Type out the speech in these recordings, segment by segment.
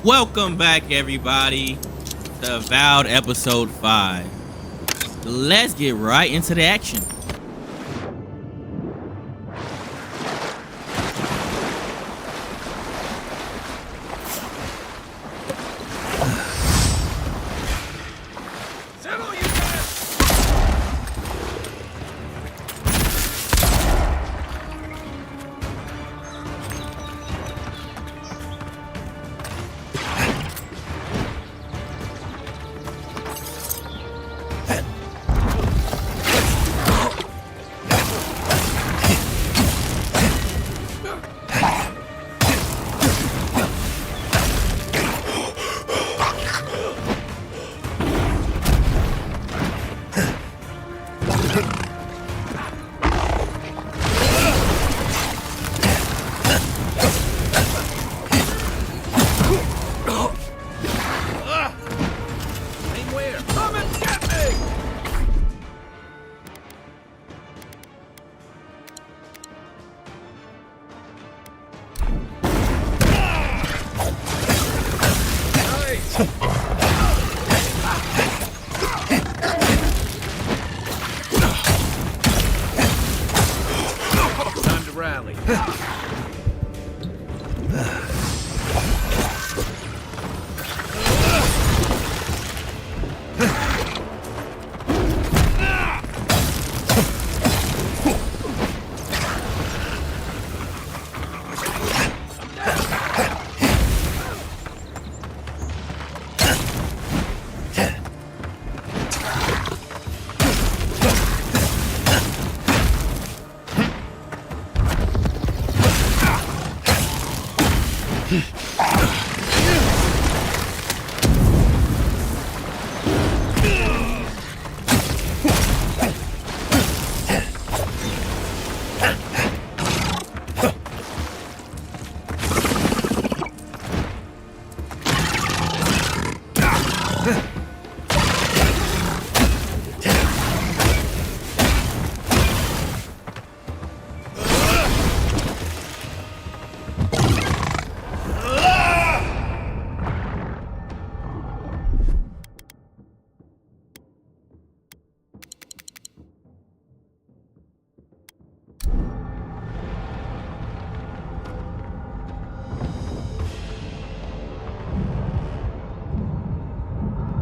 Welcome back, everybody, to Avowed Episode 5. Let's get right into the action. Time to rally.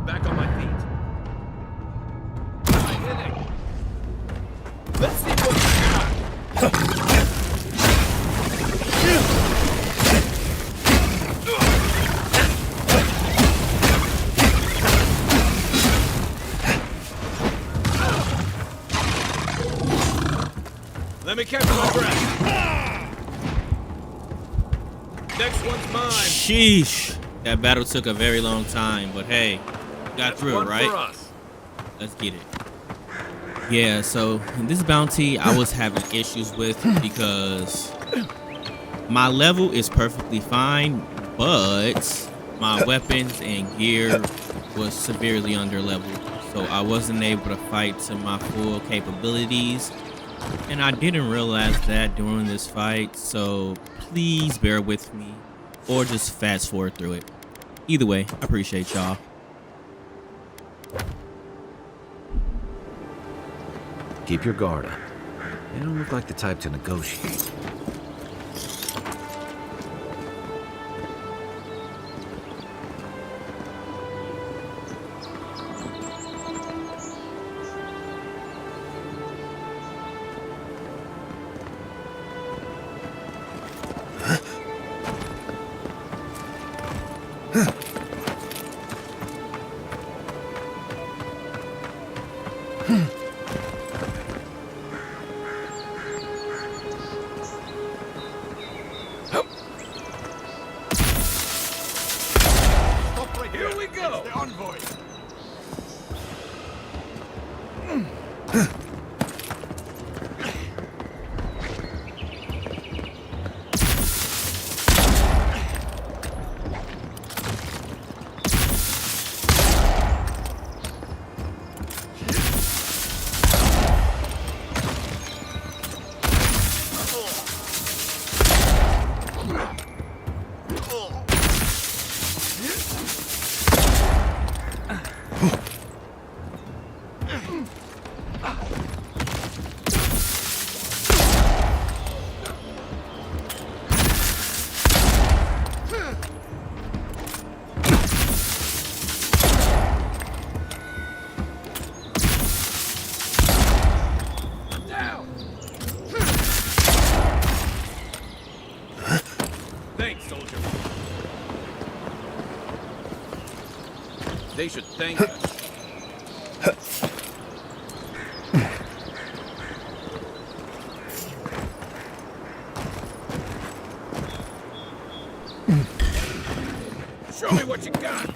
Back on my feet. I'm hitting. Let's see what we got. Let me catch my breath. Next one's mine. Sheesh. That battle took a very long time, but hey, got through it, right? Let's get it. Yeah, so this bounty I was having issues with because my level is perfectly fine, but my weapons and gear was severely under leveled. So I wasn't able to fight to my full capabilities. And I didn't realize that during this fight, so please bear with me or just fast forward through it. Either way, I appreciate y'all. Keep your guard up. They don't look like the type to negotiate. Here we go. The envoy. They should thank us. Show me what you got.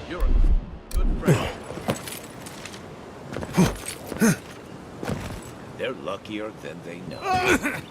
You're a good friend. luckier than they know.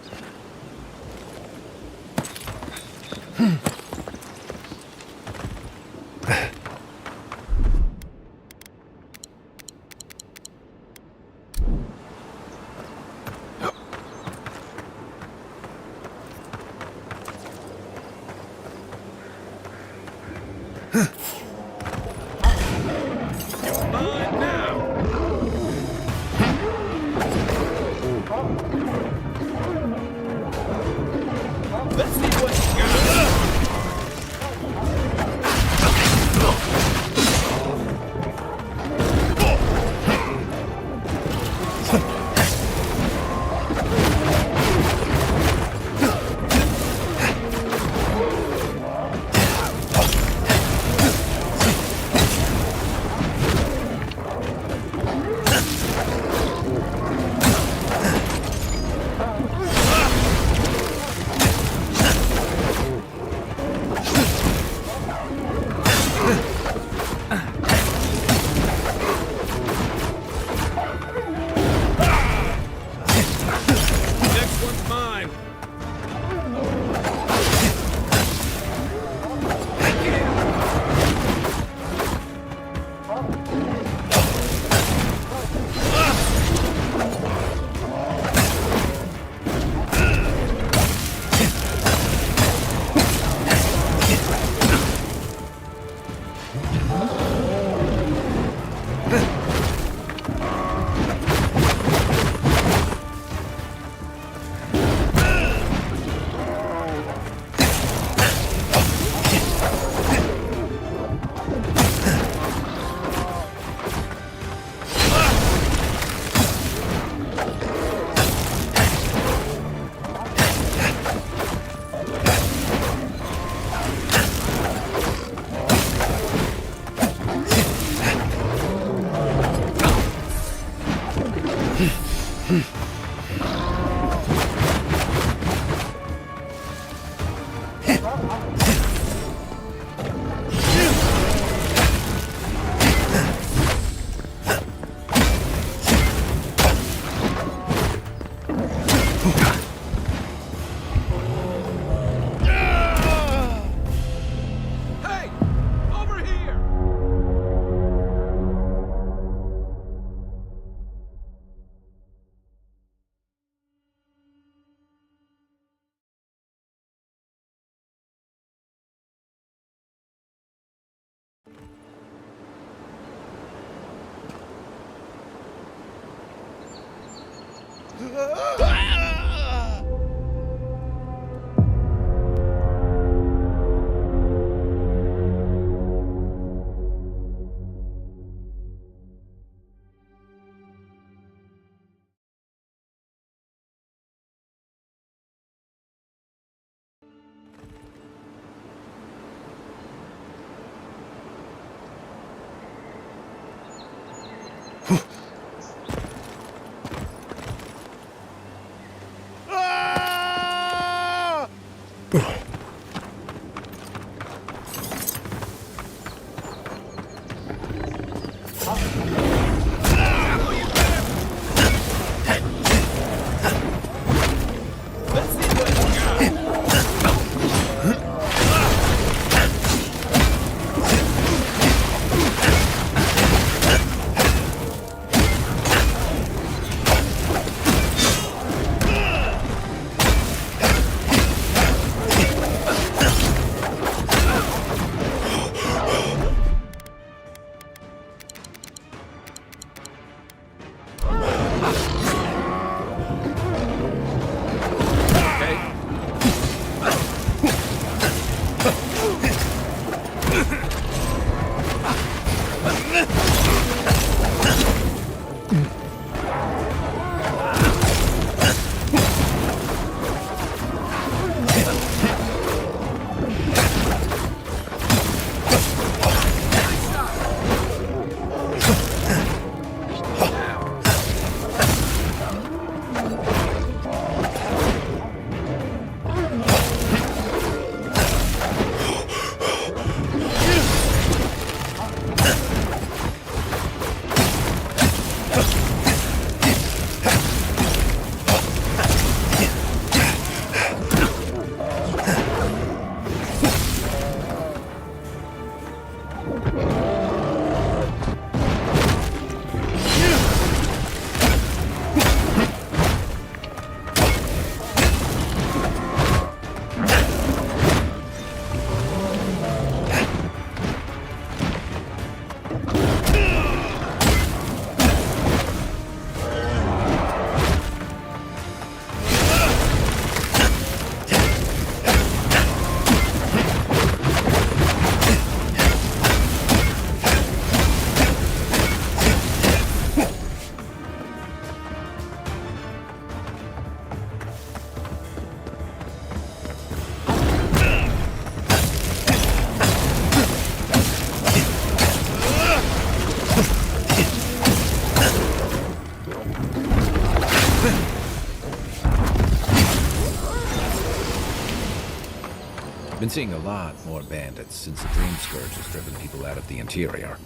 been seeing a lot more bandits since the Dream Scourge has driven people out of the interior.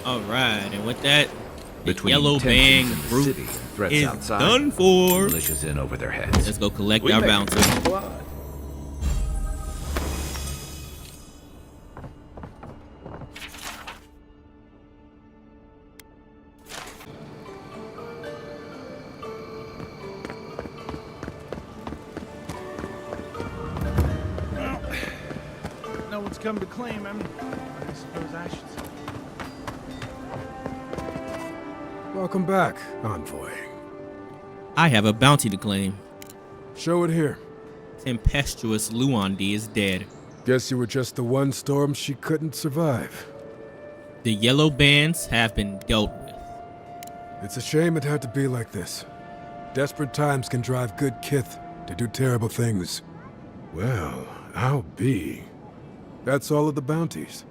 All right, and with that, the Between yellow band tensions in the group city and threats is outside, done for. militia's in over their heads. Let's go collect We our make a bounty. good squad. No one's come to claim him. I suppose I should say. Welcome back, Envoy. I have a bounty to claim. Show it here. Tempestuous Luandi is dead. Guess you were just the one storm she couldn't survive. The yellow bands have been dealt with. It's a shame it had to be like this. Desperate times can drive good kith to do terrible things. Well, I'll be. That's all of the bounties.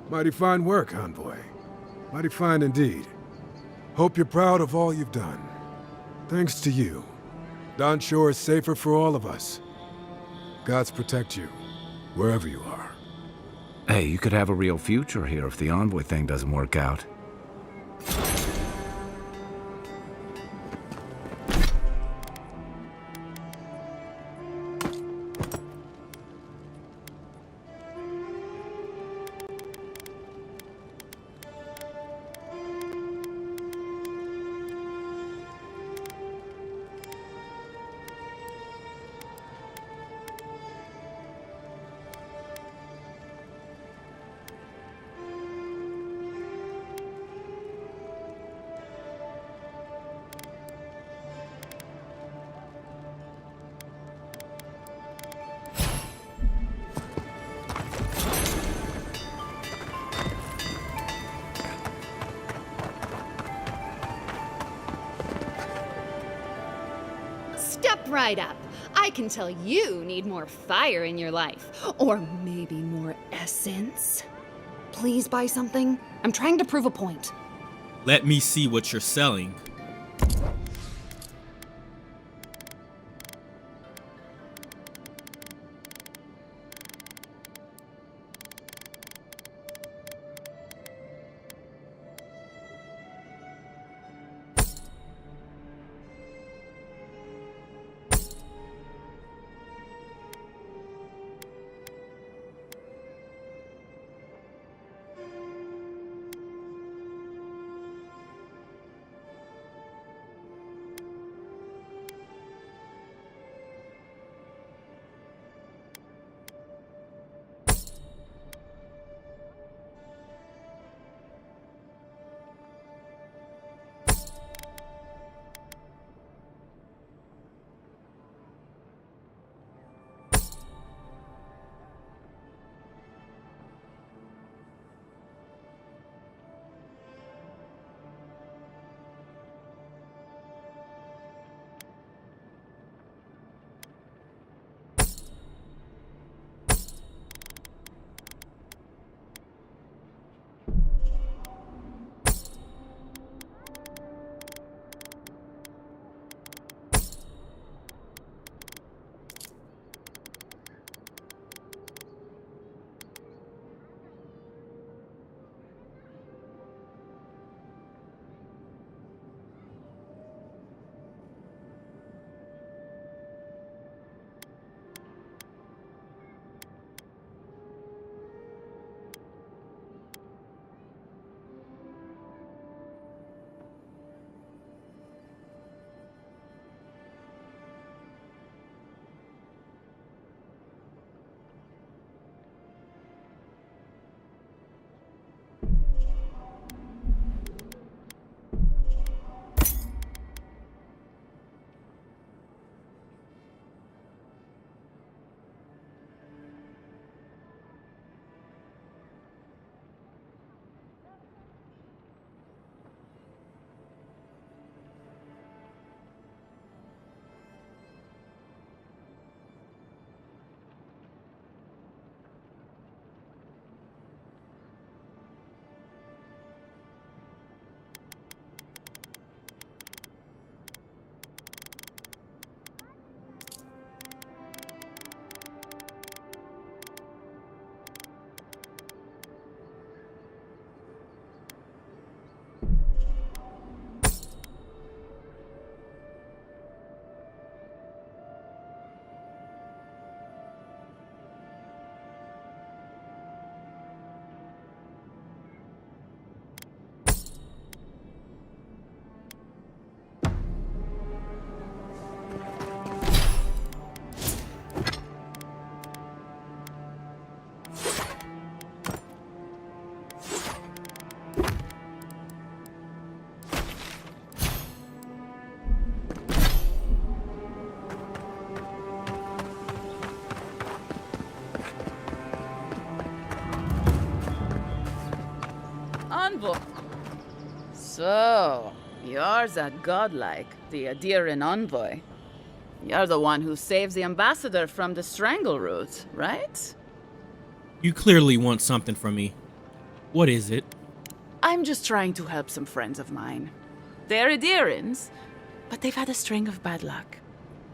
Mighty fine work, Envoy. Mighty fine indeed. Hope you're proud of all you've done. Thanks to you, Don Shore is safer for all of us. Gods protect you, wherever you are. Hey, you could have a real future here if the Envoy thing doesn't work out. Step right up. I can tell you need more fire in your life. Or maybe more essence. Please buy something. I'm trying to prove a point. Let me see what you're selling. envoy. So, you're that godlike, the Aedyr envoy. You're the one who saves the ambassador from the strangle root, right? You clearly want something from me. What is it? I'm just trying to help some friends of mine. They're Aedyrians, but they've had a string of bad luck.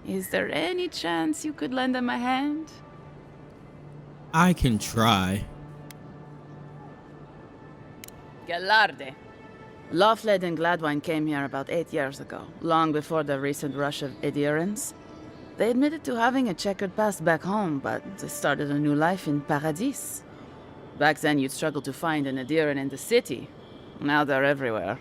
Is there any chance you could lend them a hand? I can try. Galarde. Lofthled and Gladwine came here about 8 years ago, long before the recent rush of Aedyrans. They admitted to having a checkered past back home, but they started a new life in Paradis. Back then, you'd struggle to find an Aedyran in the city. Now they're everywhere.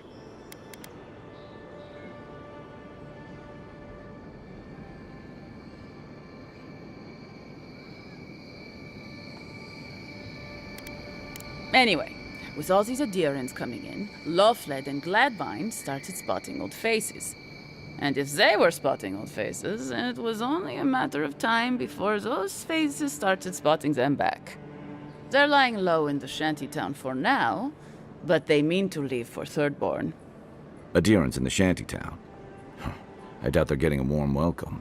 Anyway, with all these Aedyrans coming in, Lofthled and Gladwine started spotting old faces. And if they were spotting old faces, it was only a matter of time before those faces started spotting them back. They're lying low in the shantytown for now, but they mean to leave for Thirdborn. Aedyran's in the shantytown. I doubt they're getting a warm welcome.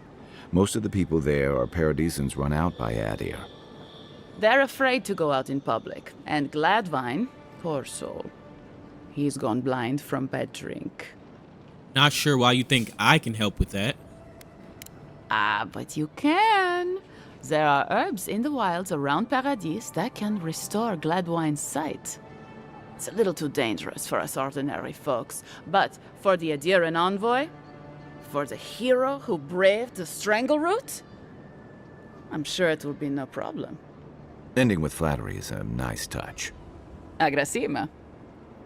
Most of the people there are Paradisans run out by Aedyr. They're afraid to go out in public, and Gladwine, poor soul, he's gone blind from bad drink. Not sure why you think I can help with that. Ah, but you can. There are herbs in the wilds around Paradis that can restore Gladwine's sight. It's a little too dangerous for us ordinary folks, but for the Aedyran envoy, for the hero who braved the strangle root, I'm sure it will be no problem. Ending with flattery is a nice touch. Agrasima.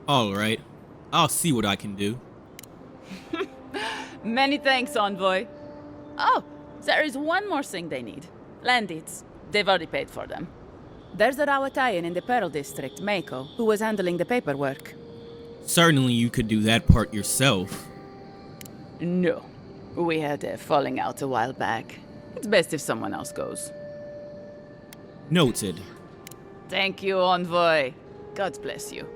All right. I'll see what I can do. Many thanks, envoy. Oh, there is one more thing they need. Land deeds. They've already paid for them. There's a Rawatayan in the Pearl District, Mako, who was handling the paperwork. Certainly you could do that part yourself. No. We had a falling out a while back. It's best if someone else goes. Noted. Thank you, envoy. God bless you.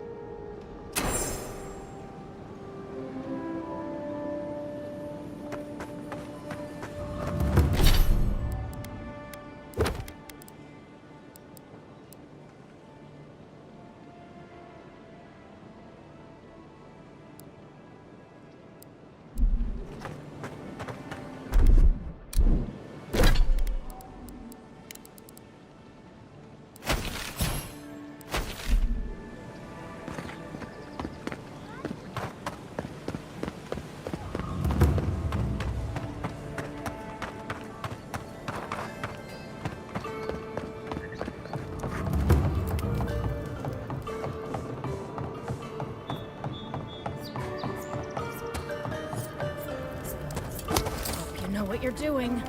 Know what you're doing.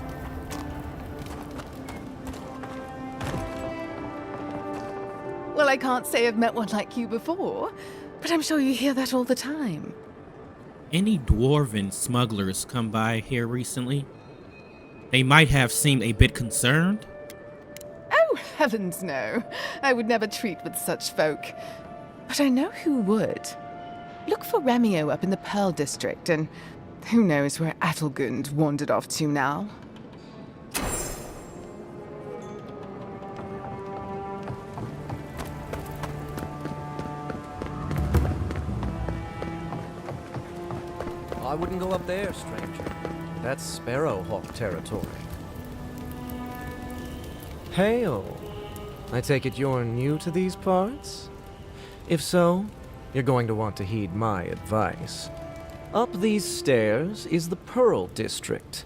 Well, I can't say I've met one like you before, but I'm sure you hear that all the time. Any dwarven smugglers come by here recently? They might have seemed a bit concerned. Oh, heavens no. I would never treat with such folk. But I know who would. Look for Remio up in the Pearl District, and who knows where Adelgund wandered off to now. I wouldn't go up there, stranger. That's Sparrowhawk territory. Hey-o. I take it you're new to these parts? If so, you're going to want to heed my advice. Up these stairs is the Pearl District.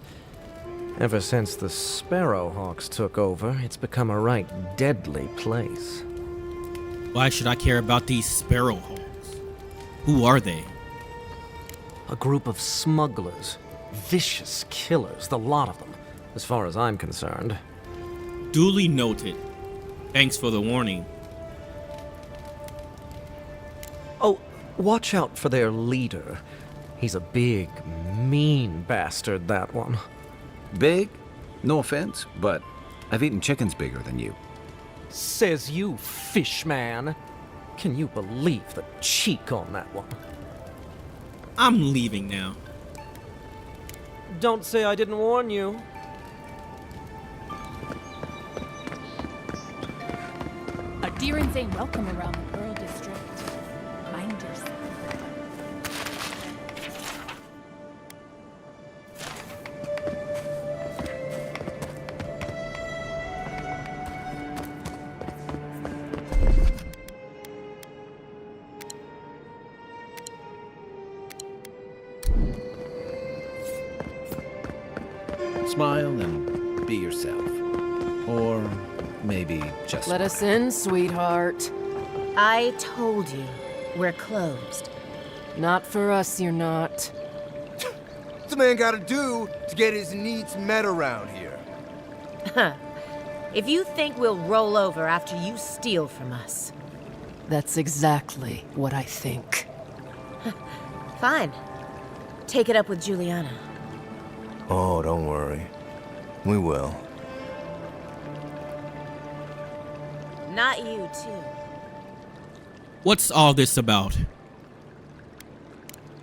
Ever since the Sparrowhawks took over, it's become a right deadly place. Why should I care about these Sparrowhawks? Who are they? A group of smugglers. Vicious killers, the lot of them, as far as I'm concerned. Duly noted. Thanks for the warning. Oh, watch out for their leader. He's a big, mean bastard, that one. Big? No offense, but I've eaten chickens bigger than you. Says you, fish man. Can you believe the cheek on that one? I'm leaving now. Don't say I didn't warn you. Aedyr ain't welcome around the Pearl District. Mind yourself. Smile and be yourself. Or maybe just... Let us in, sweetheart. I told you, we're closed. Not for us, you're not. What's a man gotta do to get his needs met around here? If you think we'll roll over after you steal from us. That's exactly what I think. Fine. Take it up with Juliana. Oh, don't worry. We will. Not you, too. What's all this about?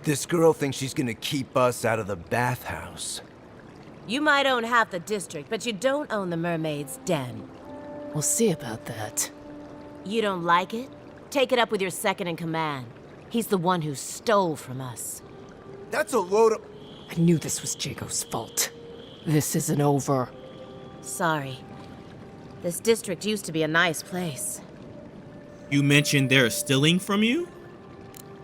This girl thinks she's gonna keep us out of the bathhouse. You might own half the district, but you don't own the mermaid's den. We'll see about that. You don't like it? Take it up with your second in command. He's the one who stole from us. That's a load of... I knew this was Jago's fault. This isn't over. Sorry. This district used to be a nice place. You mentioned they're stealing from you?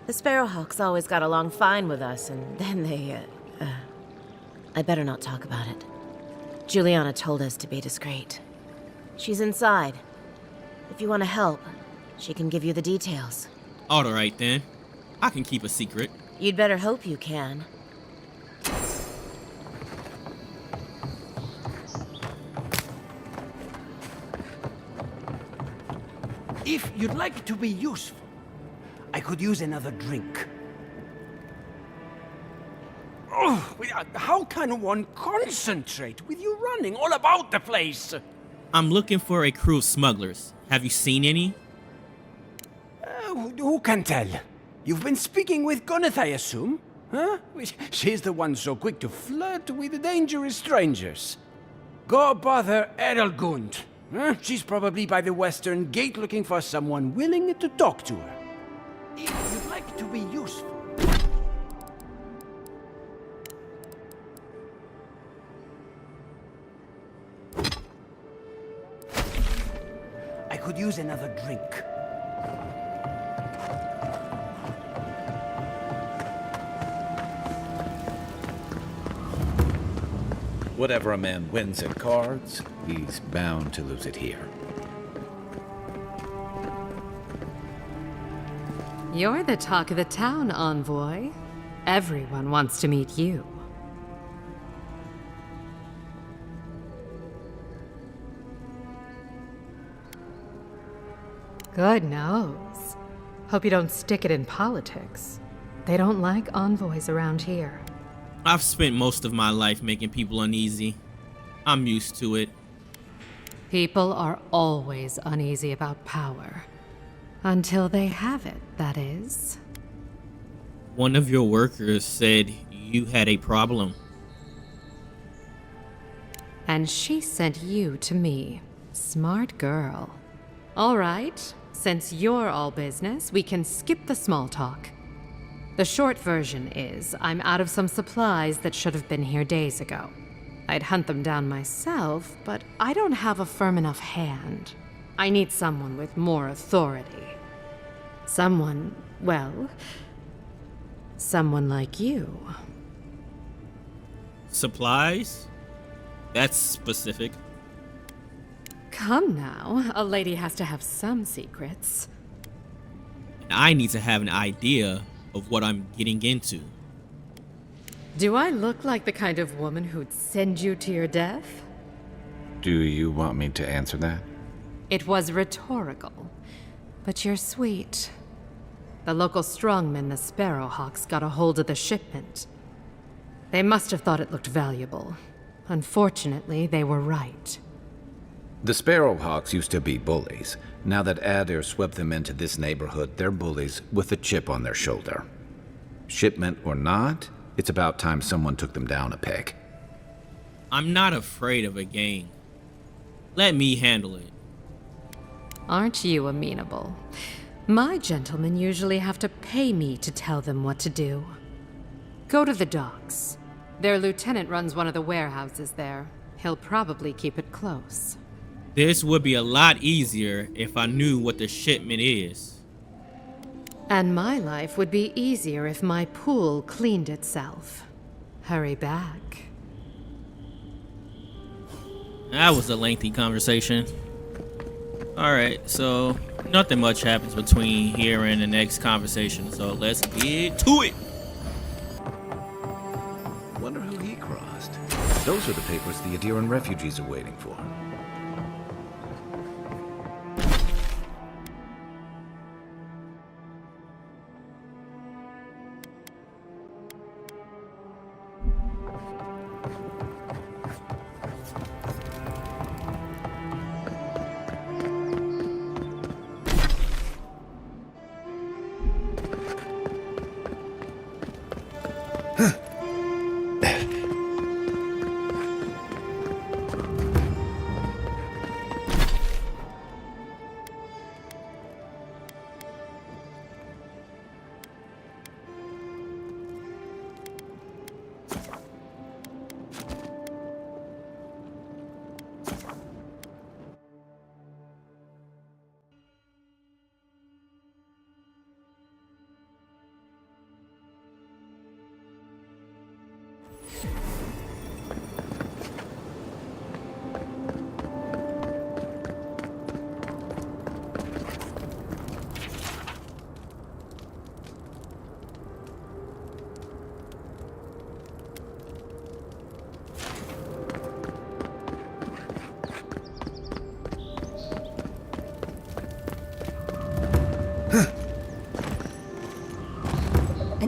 The Sparrowhawks always got along fine with us, and then they, I better not talk about it. Juliana told us to be discreet. She's inside. If you want to help, she can give you the details. All right, then. I can keep a secret. You'd better hope you can. If you'd like to be useful, I could use another drink. Oh, how can one concentrate with you running all about the place? I'm looking for a crew of smugglers. Have you seen any? Who can tell? You've been speaking with Gunneth, I assume? Huh? She's the one so quick to flirt with dangerous strangers. Go bother Edelgund. Huh? She's probably by the western gate looking for someone willing to talk to her. If you'd like to be useful. I could use another drink. Whatever a man wins at cards, he's bound to lose it here. You're the talk of the town, envoy. Everyone wants to meet you. Good nose. Hope you don't stick it in politics. They don't like envoys around here. I've spent most of my life making people uneasy. I'm used to it. People are always uneasy about power. Until they have it, that is. One of your workers said you had a problem. And she sent you to me. Smart girl. All right, since you're all business, we can skip the small talk. The short version is, I'm out of some supplies that should have been here days ago. I'd hunt them down myself, but I don't have a firm enough hand. I need someone with more authority. Someone, well, someone like you. Supplies? That's specific. Come now, a lady has to have some secrets. And I need to have an idea of what I'm getting into. Do I look like the kind of woman who'd send you to your death? Do you want me to answer that? It was rhetorical, but you're sweet. The local strongmen, the Sparrowhawks, got a hold of the shipment. They must have thought it looked valuable. Unfortunately, they were right. The Sparrowhawks used to be bullies. Now that Aedyr swept them into this neighborhood, they're bullies with a chip on their shoulder. Shipment or not, it's about time someone took them down a peg. I'm not afraid of a gang. Let me handle it. Aren't you amenable? My gentlemen usually have to pay me to tell them what to do. Go to the docks. Their lieutenant runs one of the warehouses there. He'll probably keep it close. This would be a lot easier if I knew what the shipment is. And my life would be easier if my pool cleaned itself. Hurry back. That was a lengthy conversation. Alright, so nothing much happens between here and the next conversation, so let's get to it. Wonder who he crossed. Those are the papers the Aedyran refugees are waiting for.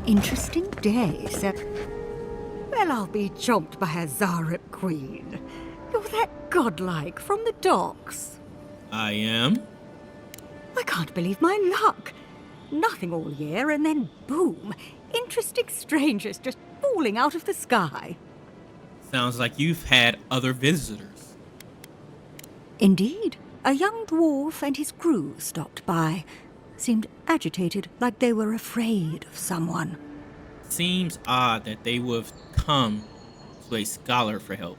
Interesting day, sir. Well, I'll be chomped by a Zarep queen. You're that godlike from the docks. I am? I can't believe my luck. Nothing all year, and then boom, interesting strangers just falling out of the sky. Sounds like you've had other visitors. Indeed. A young dwarf and his crew stopped by. Seemed agitated, like they were afraid of someone. Seems odd that they would have come to a scholar for help.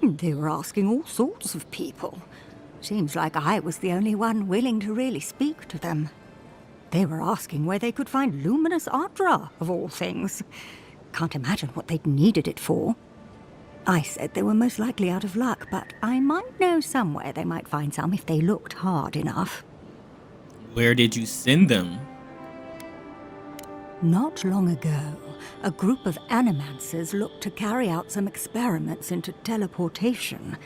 They were asking all sorts of people. Seems like I was the only one willing to really speak to them. They were asking where they could find luminous Aedyr, of all things. Can't imagine what they'd needed it for. I said they were most likely out of luck, but I might know somewhere they might find some if they looked hard enough. Where did you send them? Not long ago, a group of animancers looked to carry out some experiments into teleportation.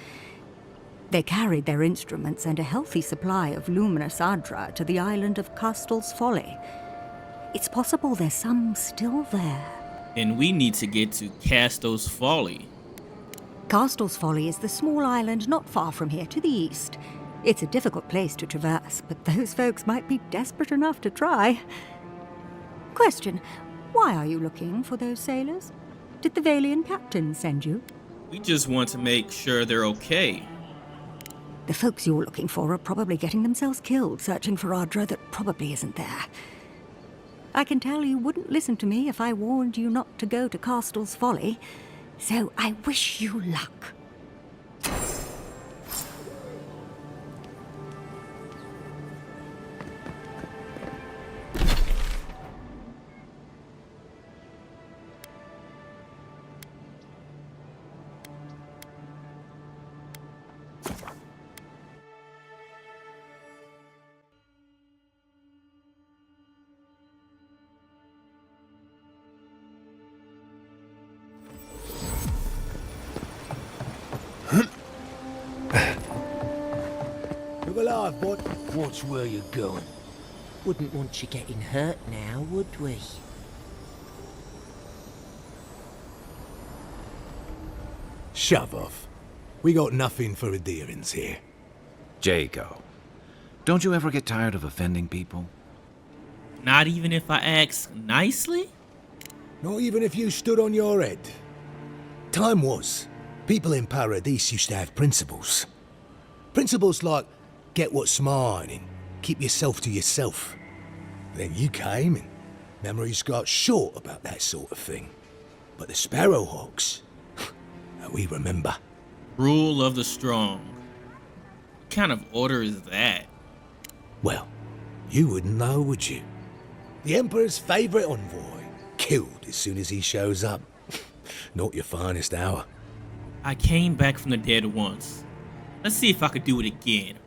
They carried their instruments and a healthy supply of luminous Aedyr to the island of Castel's Folly. It's possible there's some still there. Then we need to get to Castel's Folly. Castel's Folly is the small island not far from here to the east. It's a difficult place to traverse, but those folks might be desperate enough to try. Question, why are you looking for those sailors? Did the Valian captain send you? We just want to make sure they're okay. The folks you're looking for are probably getting themselves killed searching for Aedyr that probably isn't there. I can tell you wouldn't listen to me if I warned you not to go to Castel's Folly, so I wish you luck. Look alive, boy. Watch where you're going. Wouldn't want you getting hurt now, would we? Shove off. We got nothing for Aedyrans here. Jago, don't you ever get tired of offending people? Not even if I ask nicely? Not even if you stood on your head. Time was, people in Paradise used to have principles. Principles like, get what's mine and keep yourself to yourself. Then you came and memories got short about that sort of thing. But the Sparrowhawks, we remember. Rule of the strong. What kind of order is that? Well, you wouldn't know, would you? The Emperor's favorite envoy, killed as soon as he shows up. Not your finest hour. I came back from the dead once. Let's see if I could do it again.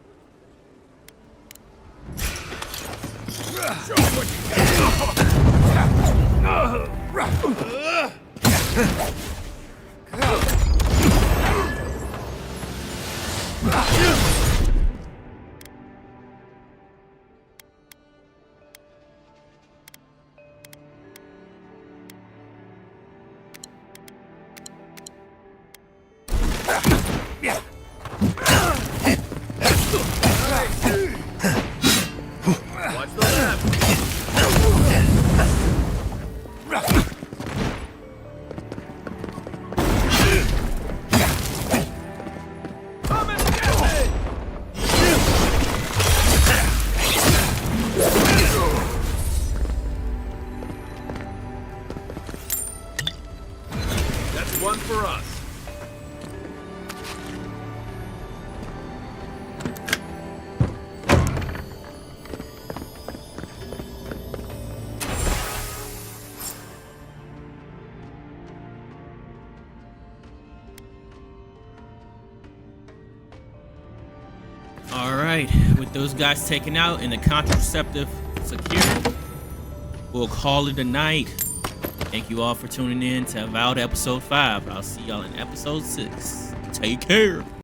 That's one for us. Alright, with those guys taken out and the contraceptive secured, we'll call it a night. Thank you all for tuning in to Avowed Episode 5. I'll see y'all in Episode 6. Take care.